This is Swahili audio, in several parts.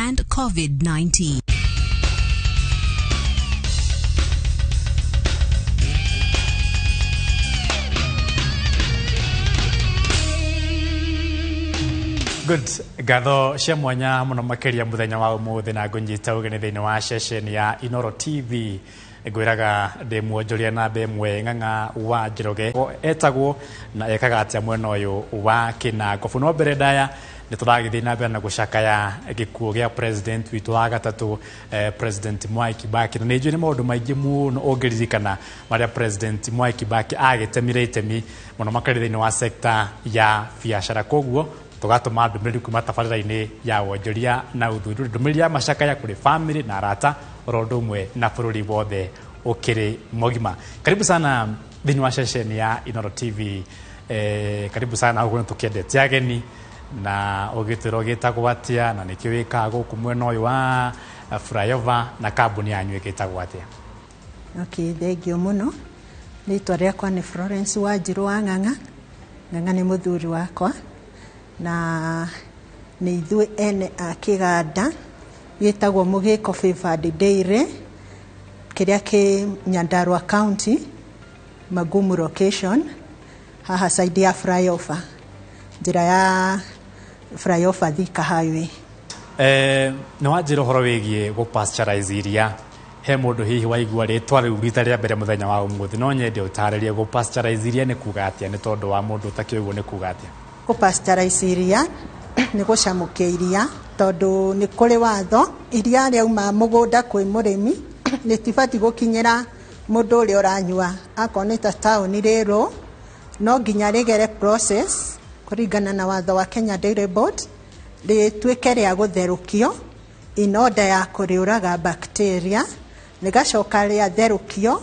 and COVID-19. Good. Gatho cia mwanya muno makeria muthenya wa umuthi na ngunyita ugeni thiini wa session ya Inoro TV ngwiraga ndi muonjoria na bemwe ng'ang'a wa Njoroge etagwo na ekaga atia mwena uyu wa Kinango no mbere ndaya nituragithi na mbere na gucakaya gikuo gia president witu wa gatatu president Mwai Kibaki na njui ni maundu maingi muno ungiririkana maria president Mwai Kibaki agitemire itemi muno makeria thiini wa sector ya biashara koguo tugatuma ndumiri kuma tabarira-ini ya wonjoria na uthunduri ndumiri ya macakaya kuri family na arata orondo umwe na bururi wothe ukiri mogima. Karibu sana thiini wa session ya Inoro TV. Karibu sana huko tukiendete ageni na ugitiro gitagwo atia na nikio wikaga guku mwena uyu wa flyover na kambuni yanyu igitagwo atia? Okay, thengio muno. Ritwa riakwa ni Florence Wanjiru wa Ng'ang'a. Ng'ang'a ni muthuri wakwa na ni ithuĩ ene a kĩganda gĩtagwo Mũgĩko Favored Dairy kĩrĩa kĩ Nyandarua County, Magumu location, haha side ya flyover, njĩra ya flyover Thika Highway. Nĩ wanjĩra ũhoro wĩgiĩ gũpasteurize iria. He mũndũ hihi waigua rĩtwa rĩu rita rĩa mbere mũthenya wa ũmũthĩ, no nyende ũtaarĩrie gũpasteurize iria nĩ kuuga atĩa, nĩ tondũ wa mũndũ ũtakĩũĩ nĩ kuuga atĩa? Pasteurize iria ni gucamukia iria tondu ni kuri watho iria rĩauma mũgũnda kwĩ mũrĩmi rĩtibati gũkinyĩra mũndũ ũrĩa ũranyua akoneta taũni rĩrũ, no nginya rĩgere process kũringana na watho wa Kenya Dairy Board rĩtuĩke rĩa gũtherũkio in order ya kũrĩũraga bacteria, rĩgacoka rĩatherũkio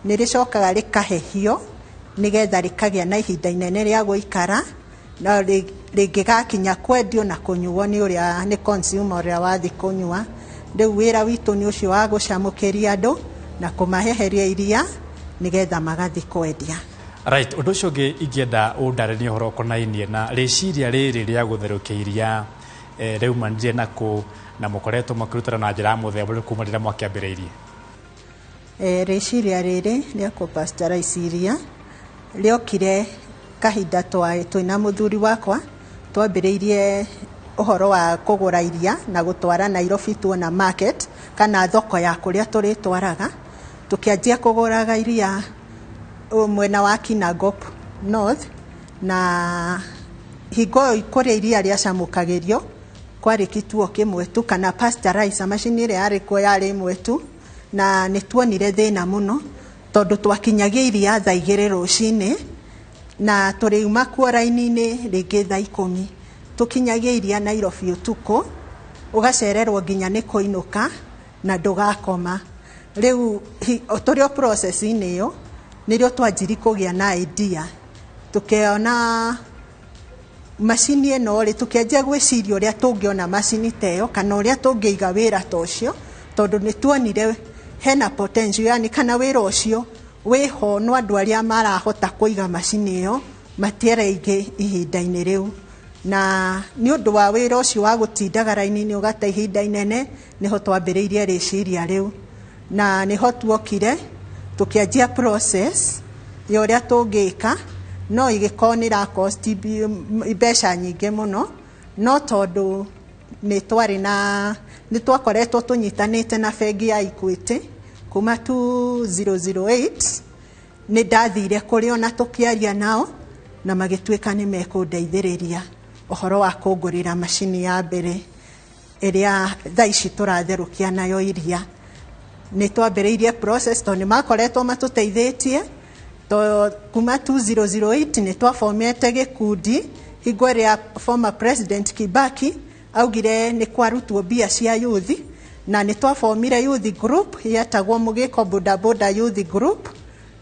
nĩ rĩcokaga rĩkahehio nĩgetha rĩkagĩa na ihinda inene rĩa gũikara na rĩngĩgakinya kwendio na kũnyuo nĩ ũrĩa nĩ consumer ũrĩa wathi kũnyua. Rĩu wĩra witũ nĩ ũcio wa gũcamũkĩria andũ na kũmaheheria iria nĩgetha magathi kwendia. Right, ũndũ ũcio ũngĩ ingĩenda ũndarĩrie ũhoro ũkonainie na rĩciria rĩrĩ rĩa gũtherũkia iria rĩumanire na mũkoretwo makĩrutana na njĩra mũthemba kuma rĩrĩa mwakĩambĩrĩirie? Rĩciria rĩrĩ rĩa kũpasteurize iria rĩokire kahinda twĩna mũthuri wakwa twambĩrĩirie ũhoro wa kũgũra iria na gũtwara Nairobi tuona market kana thoko ya kũrĩa tũrĩtwaraga, tũkĩanjia kũgũraga iria mwena wa Kinango North, na hingo kũrĩa iria rĩacamũkagĩrio kwarĩ kituo kĩmwe tu kana pasteurizer macini ĩrĩa yarĩ kuo yarĩ ĩmwe tu, na nĩ tuonire thĩna mũno tondũ twakinyagia iria thaa 2 rũcinĩ na tũrĩuma kuo raini-inĩ rĩngĩ thaa 10, tũkinyagia iria Nairobi ũtukũ ũgacererwo nginya nĩ kũinũka na ndũgakoma. Rĩu tũrĩ o process-inĩ ĩyo nĩrĩo twanjiri kũgĩa na idea, tũkĩona macini ĩno rĩ tũkĩanjia gwĩciria ũrĩa tũngĩona macini ta ĩyo kana ũrĩa tũngĩiga wĩra ta ũcio, tondũ nĩ tuonire hena potential, yani kana wĩra ũcio wĩho no andũ arĩa marahota kũiga macini ĩyo matiaraingĩ ihinda-inĩ rĩu, na nĩ ũndũ wa wĩra ũcio wa gũtindaga raini-inĩ ũgata ihinda inene nĩho twambĩrĩirie rĩciria rĩu, na nĩho tuokire tũkĩanjia process ya ũrĩa tũngĩka, no igĩkorwo nĩ ra cost mbeca nyingĩ mũno, no tondũ nĩ twakoretwo tũnyitanĩte na bengi ya Equity kuma 2008 nĩ ndathire kũrĩ ona tũkĩaria nao na magĩtuĩka nĩ mekũndeithĩrĩria ũhoro wa kũngũrĩra macini ya mbere ĩrĩa thaa ici tũratherũkia nayo iria. Nĩ twambĩrĩirie process tondũ nĩ makoretwo matũteithĩtie kuma 2008 nĩ twafomete gĩkundi hingo ĩrĩa former president Kibaki augire nĩ kwarutwo mbia cia youth, na nĩ twafomire youth group yetagwo Mũgĩko Boda Boda Youth Group,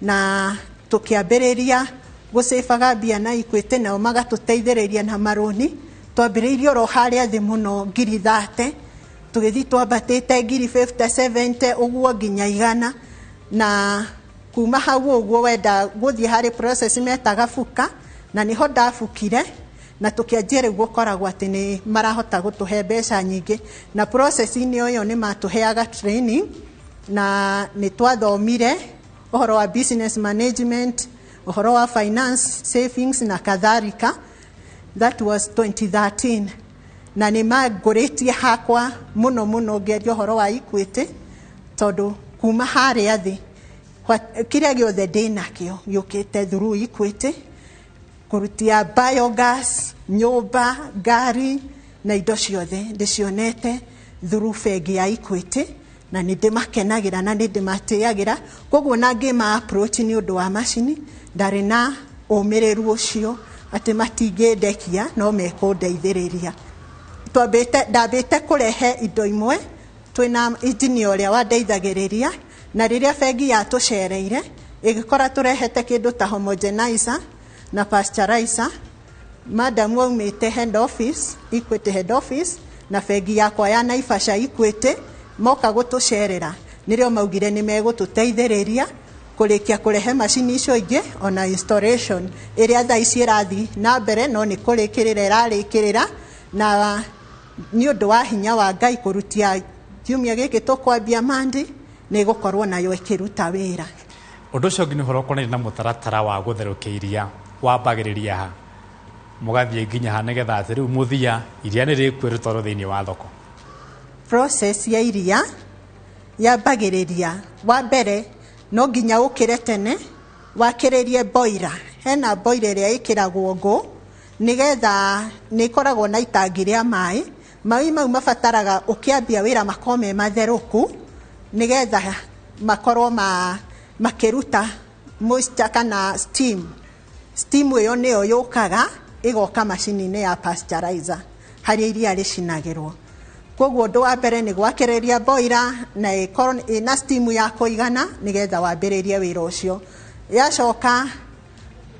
na tũkĩambĩrĩria gũcĩbaga mbia na Equity nao magatũteithĩrĩria na marũni. Twambĩrĩirie oro harĩa thĩ mũno ngiri 30, tũgĩthiĩ twambatĩte ngiri 50 70 ũguo nginya 100, na kuma hau ũguo wenda gũthiĩ harĩ process metaga buka, na niho ndabukire na tukianjia rĩu gũkoragwo atĩ nĩ marahota gũtũhe mbeca nyingĩ, na process-inĩ ĩyo nĩ matũheaga training na nĩ twathomire ũhoro wa business management, ũhoro wa finance, savings na kadhalika. That was 2013. Na nĩ mangũrĩtie hakwa mũno ngĩaria ũhoro wa Equity, tondũ kuma harĩa thĩ kĩrĩa gĩothe ndĩnakĩo gĩũkĩte through Equity, kũrutia biogas, nyũmba, ngari na indo ciothe ndĩcionete through bengi ya Equity, na nĩ ndĩmakenagĩra na nĩ ndĩmatĩagĩra. Koguo na ngĩma approach nĩ ũndũ wa macini, ndarĩ na ũmĩrĩru ũcio atĩ matingĩndekia no mekũndeithĩrĩria. Ndambĩte kũrehe indo imwe, twĩna engineer ũrĩa wandeithagĩrĩria, na rĩrĩa bengi yatũcereire ĩgĩkora tũrehete kĩndũ ta homogenizer na pasteurizer, madam waumĩte head office, Equity head office, na bengi yakwa ya Naivasha Equity moka gũtũcerera, nĩrĩo maugire nĩ megũtũteithĩrĩria kũrĩkia kũrehe macini icio ingĩ ona installation ĩrĩa thaa ici ĩrathiĩ na mbere, no nĩ kũrĩkĩrĩra ĩrarĩkĩrĩra, na nĩ ũndũ wa hinya wa Ngai kũrutia kiumia gĩkĩ tũkwambia Monday nĩ gũkorwo nayo ĩkĩruta wĩra. Ũndũ ũcio ũngĩ nĩ ũhoro ũkonainie na mũtaratara wa gũtherũkia iria wambagĩrĩria ha mũgathiĩ nginya ha nĩgetha atĩ rĩu mũthia iria nĩ rĩkwĩrutwo thĩinĩ wa thoko? Process ya iria yambagĩrĩria, wa mbere no nginya ũkĩre tene wakĩrĩrie boiler. Hena boiler ĩrĩa ĩkĩragwo ngũ, nĩgetha nĩ ikoragwo na itangi rĩa maĩ. Maĩ mau mabataraga ũkĩambia wĩra makorwo me matherũku, nĩgetha makorwo makĩruta moisture kana steam. Steam ĩyo nĩyo yũkaga ĩgoka macini-inĩ ya pasteurizer harĩa iria rĩcinagĩrwo. Koguo ũndũ wa mbere nĩ gwakĩrĩria boiler na ĩkorwo ĩna steam ya kũigana nĩgetha wambĩrĩrie wĩra ũcio. Yacoka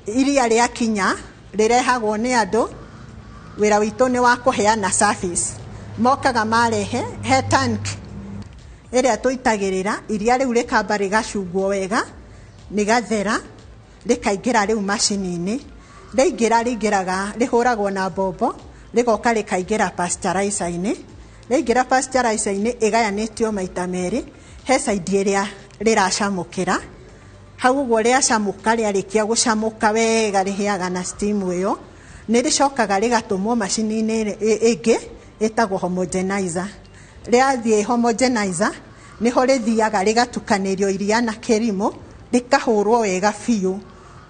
iria rĩakinya rĩrehagwo nĩ andũ, wĩra witũ nĩ wa kũheana service. Mokaga marehe he tank ĩrĩa tũitagĩrĩra iria rĩu, rĩkamba rĩgacungwo wega, nĩgathera, rĩkaingĩra rĩu macini-inĩ. Rĩingĩraga rĩhũragwo na mbombo, rĩgoka rĩkaingĩra pasteurizer-inĩ. Rĩingĩra pasteurizer-inĩ ĩgayanĩtio maita merĩ, he side ĩrĩa rĩracamũkĩra. Hau ũguo rĩacamũka, rĩarĩkia gũcamũka wega rĩhĩaga na steam ĩyo, nĩ rĩcokaga rĩgatũmwo macini-inĩ ĩngĩ ĩtagwo homogenizer. Rĩathiĩ homogenizer nĩho rĩthiaga rĩgatukanĩrio iria na kĩrimũ, rĩkahũrwo wega biũ.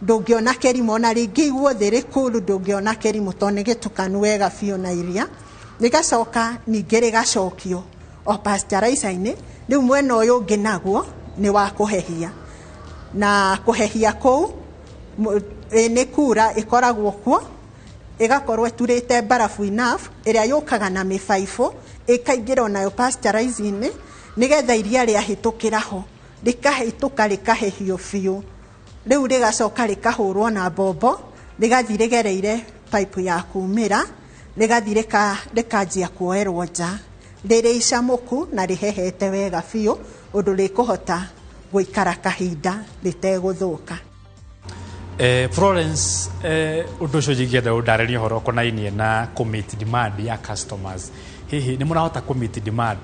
Ndũngĩona kĩrimũ ona rĩngĩigwo thĩ rĩkũru, ndũngĩona kĩrimũ tondũ nĩ gĩtukanu wega biũ na iria. Rĩgacoka ningĩ rĩgacokio o pasteurizer-inĩ. Rĩu mwena ũyũ ũngĩ naguo nĩ wa kũhehia, na kũhehia kũu nĩ kura ĩkoragwo kuo, ĩgakorwo ĩturĩte barafu enough ĩrĩa yũkaga na mĩbaibũ ĩkaingĩra nayo pasteurizer-inĩ, nĩgetha iria rĩahĩtũkĩra ho rĩkahĩtũka rĩkahehio biũ. Rĩu rĩgacoka rĩkahũrwo na mbombo, rĩgathiĩ rĩgereire pipe ya kumĩra, rĩgathiĩ rĩkanjia kuoerwo nja rĩrĩ icamũku na rĩhehete wega biũ, ũndũ rĩkũhota gũikara kahinda rĩtegũthũka. Florence, ũndũ ũcio ingĩenda ũndarĩrie ũhoro ũkonainie na kũ-meet demand ya customers. Hihi nĩ mũrahota kũ-meet demand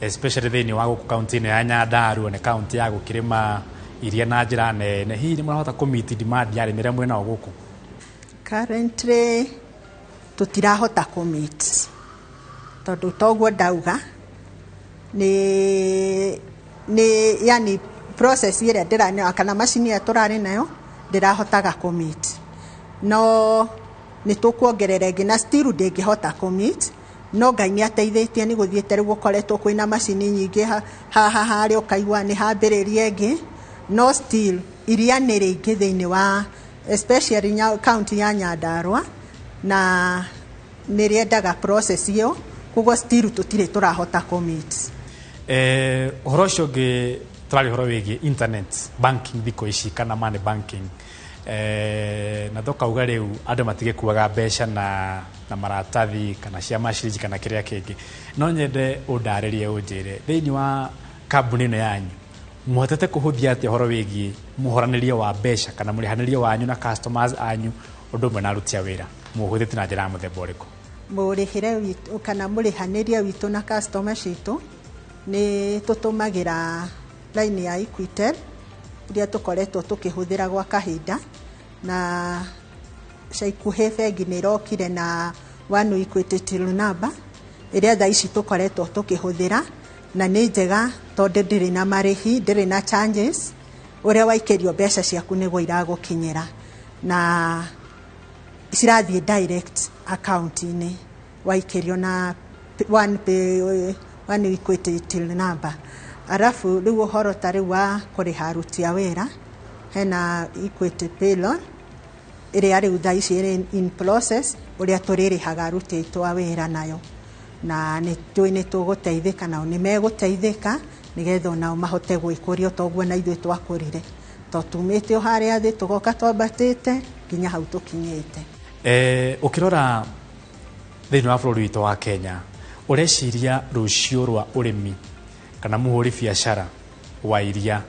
especially thĩinĩ wa gũkũ kaunti-inĩ ya Nyandarua, nĩ kaunti ya gũkĩrĩma iria na njĩra nene? Hihi nĩ mũrahota kũ-meet demand ya arĩmi arĩa mwĩna o gũkũ? Currently tũtirahota kũ-meet, tondũ toguo ndauga nĩ yani process ĩrĩa ndĩrane kana macini ĩrĩa tũrarĩ nayo ndĩrahotaga kũ-meet. No nĩ tũkuongerera ĩngĩ na still ndĩngĩhota kũ-meet, no Ngai nĩ ateithĩtie nĩ gũthiĩte rĩu gũkoretwo kwĩna macini nyingĩ haha harĩa ũkaigua nĩ hambĩrĩria ĩngĩ, no still iria nĩ rĩingĩ thĩinĩ wa especially kaunti ya Nyandarua, na nĩ rĩendaga process ĩyo, koguo still tũtirĩ tũrahota kũ-meet. Ũhoro ũcio ũngĩ tũrarĩ ũhoro wĩgiĩ internet banking thikũ ici kana money banking, na tũkauga rĩu andũ matige kuaga mbeca na maratathi kana cia maciringi kana kĩrĩa kĩngĩ. No nyende ũndarĩrie ũnjĩre thĩinĩ wa kambuni ĩno yanyu mũhotete kũhũthia atĩa ũhoro wĩgiĩ mũhoranĩrie wa mbeca kana mũrĩhanĩrie wanyu na customers anyu ũndũ ũmwe na aruti a wĩra? muhuthite na njira muthemba uriku? Murihire witu kana murihaniria witu na customer citu ni tutumagira line ya Equitel iria tukoretwo tukihuthira gwa kahinda, na caikuhe bengi ni rokire na One Equity Till number iria thaa ici tukoretwo tukihuthira, na ni njega tondu ndiri na marihi, ndiri na charges, uria waikerio mbeca ciaku niguo iragukinyira na cirathie direct account-ini waikerio na One Equity Till number. Arafu riu uhoro tari wa kuriha aruti a wira, hena Equity Pay Loan iria riu thaa ici iri in process uria turirihaga aruti aitu a wira nayo, na ni tuguteithika nao ni meguteithika nigetha nao mahote gwikuria toguo na ithuĩ twakurire to tumite o haria thi tugoka twambatite nginya hau tukinyite. Ukirora thiini wa bũrũri witũ wa Kenya, ureciria rũcio rwa ũrĩmi kana muhuri biacara wa iria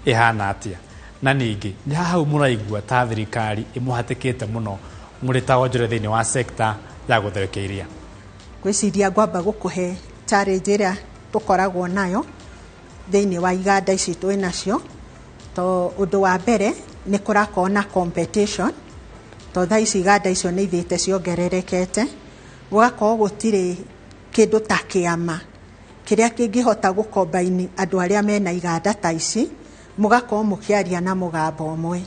ihana atia? Na ningi ni hau muraigua ta thirikari imuhatikite muno muri ta wonjore thiini wa sector ya gũtherũkia iria? Gwiciria ngwamba gukuhe challenge iria tukoragwo nayo thiini wa iganda ici twinacio, to undu wa mbere ni kurakorwo na competition, to thaa ici iganda icio ni ithite ciongererekete, gugakorwo gutire kindu ta kiama kiria kingihota gukombaini andu aria mena iganda ta ici, mugakorwo mukiaria na mugambo umwe,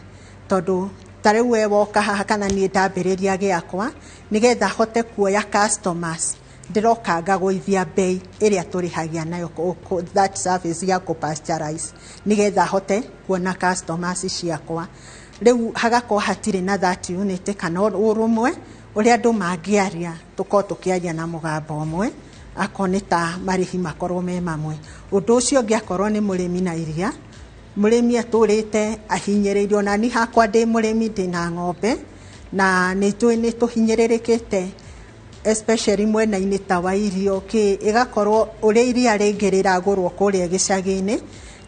tondu tariu we woka haha kana ni ndambiriria giakwa nigetha hote kuoya customers ndiroka ngagũithia bei iria turihagia nayo that service ya pasteurize nigetha hote kuona customers ciakwa. Riu hagakorwo hatire na that unit kana urumwe uria andu mangiaria tukorwo tukiaria na mugambo umwe, akonita marihi makorwo me mamwe. Undu ucio ngiakorwo ni murimi na iria, murimi aturite ahinyiririo, na ni hakwa ndi murimi ndina ng'ombe na ni tuhinyirikite especially mwena-ini ta wa irio igakorwo uria iria ringi riragurwo kuria gicagi-ini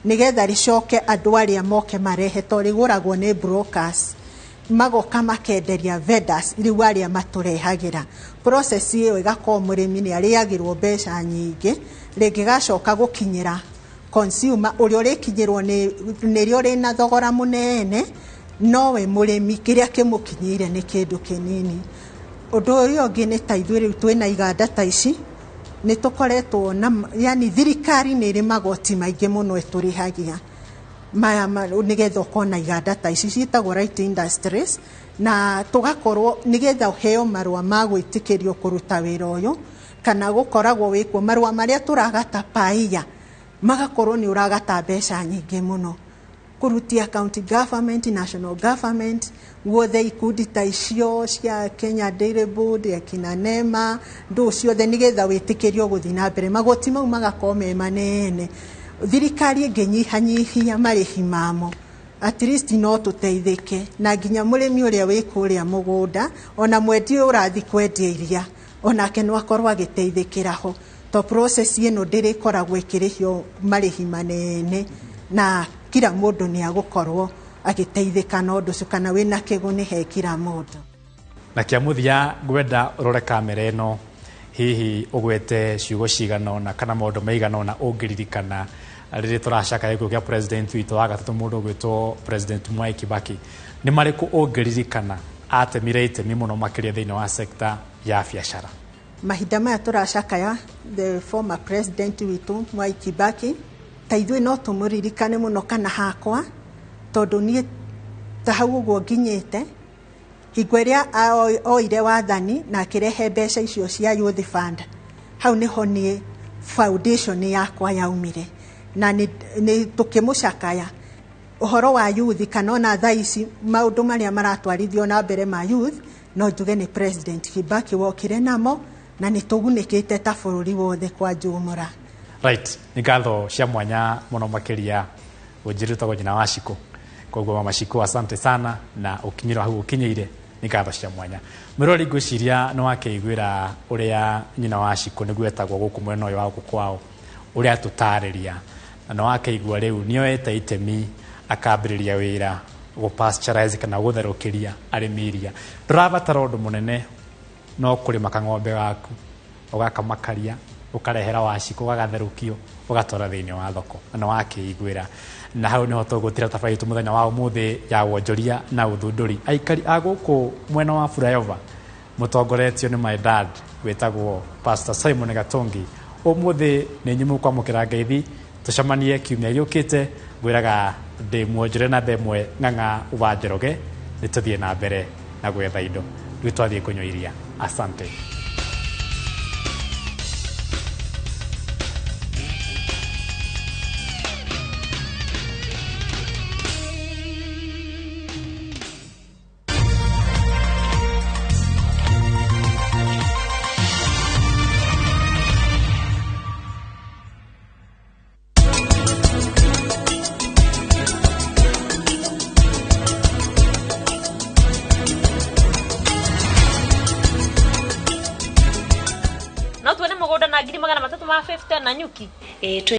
nigetha ricoke andu aria moke marehe, to riguragwo ni brokers magoka makenderia vendors riu aria maturehagira. Process iyo igakorwo murimi ni ariagirwo mbeca nyingi ringigacoka gukinyira consumer uria urikinyirwo ni rio rina thogora munene, nowe murimi kiria kimukinyire ni kindu kinini. Undu uyu ungi ni ta ithuĩ riu twina iganda ta ici ni tukoretwo na yani thirikari ni iri magoti maingi muno iturihagia nigetha ukona iganda ta ici ciitagwo Light Industries, na tugakorwo nigetha uheo marua ma gwitikirio kuruta wira uyu kana gukoragwo wikwo marua maria turagata paia magakorwo ni uragata mbeca nyingi muno kurutia county government, national government, guothe ikundi ta icio cia Kenya Dairy Board, ya kina NEMA, ndu ciothe nigetha witikirio guthi na mbere magoti mau magakorwo me manene. Thirikari inginyihanyihia marihi mamo, at least no tuteithike, na nginya murimi uria wikuria mugunda ona mwendia urathi kwendia iria onake no akorwo agiteithikiraho, to process ino ndirikoragwo ikirihio marihi manene, na kila mundu ni agukorwo agiteithika na undu kana wina kiguni he kila mundu. Na kia muthia ngwenda urore kamera ino, hihi ugwete ciugo cigana na kana maundu maigana na ungiririkana riri turacaka giko kia president witu wa gatatu mundu gwitwo President Mwai Kibaki, ni mariku ungiririkana atemire itemi muno makiria thiini wa sector ya biacara? Mahinda maya turacakaya the former president witu Mwai Kibaki, ta ithuĩ no tumuririkane muno kana hakwa, tondu nie ta hau uguo nginyite hingo iria oire wathani na akirehe mbeca icio cia youth fund, hau niho nie foundation yakwa yaumire, na ni tukimucakaya uhoro wa youth kana na thaa ici maundu maria maratwarithio na mbere ma youth, no njuge ni President Kibaki wokire namo na ni tugunikite ta bururi wothe kwa njumura. Right, ni ngatho cia mwanya muno makiria unjiruta go nyina wa Ciku. Koguo mama Ciku, asante sana na ukinyira hau ukinyeire, ni ngatho cia mwanya. Mirori ngwiciria no wakeiguira uria nyina wa Ciku niguo etagwo guku mwena uyu wa guku kwao, uria tutariria na no wakeigua riu nio eta itemi akambiriria wira go pasteurize kana gutherũkĩria arĩmi iria ndũrabatara ũndũ mũnene no kũrĩma kang'ombe gaku ũgakamakaria ũkarehera waciko ũgagatherũkio ũgatwara thĩinĩ wa thoko na wakĩiguĩra na hau nĩho tũgũtira tabarĩtu mũthenya wa ũmũthĩ ya wonjoria na ũthundũri aikari a gũkũ mwena wa Flyover mũtongoretio nĩ my dad wĩtagwo Pastor Simon Gatongi ũmũthĩ nĩ nyumu kwamũkĩra ngeithi tũcemanie kiumia gĩũkĩte ngwĩraga ndĩ muonjore na ndemwe ng'ang'a wa Njoroge nĩ tũthiĩ na mbere na gwetha indo rĩu twathiĩ kũnyua iria asante. No tuone mũgũnda na 350 na nyuki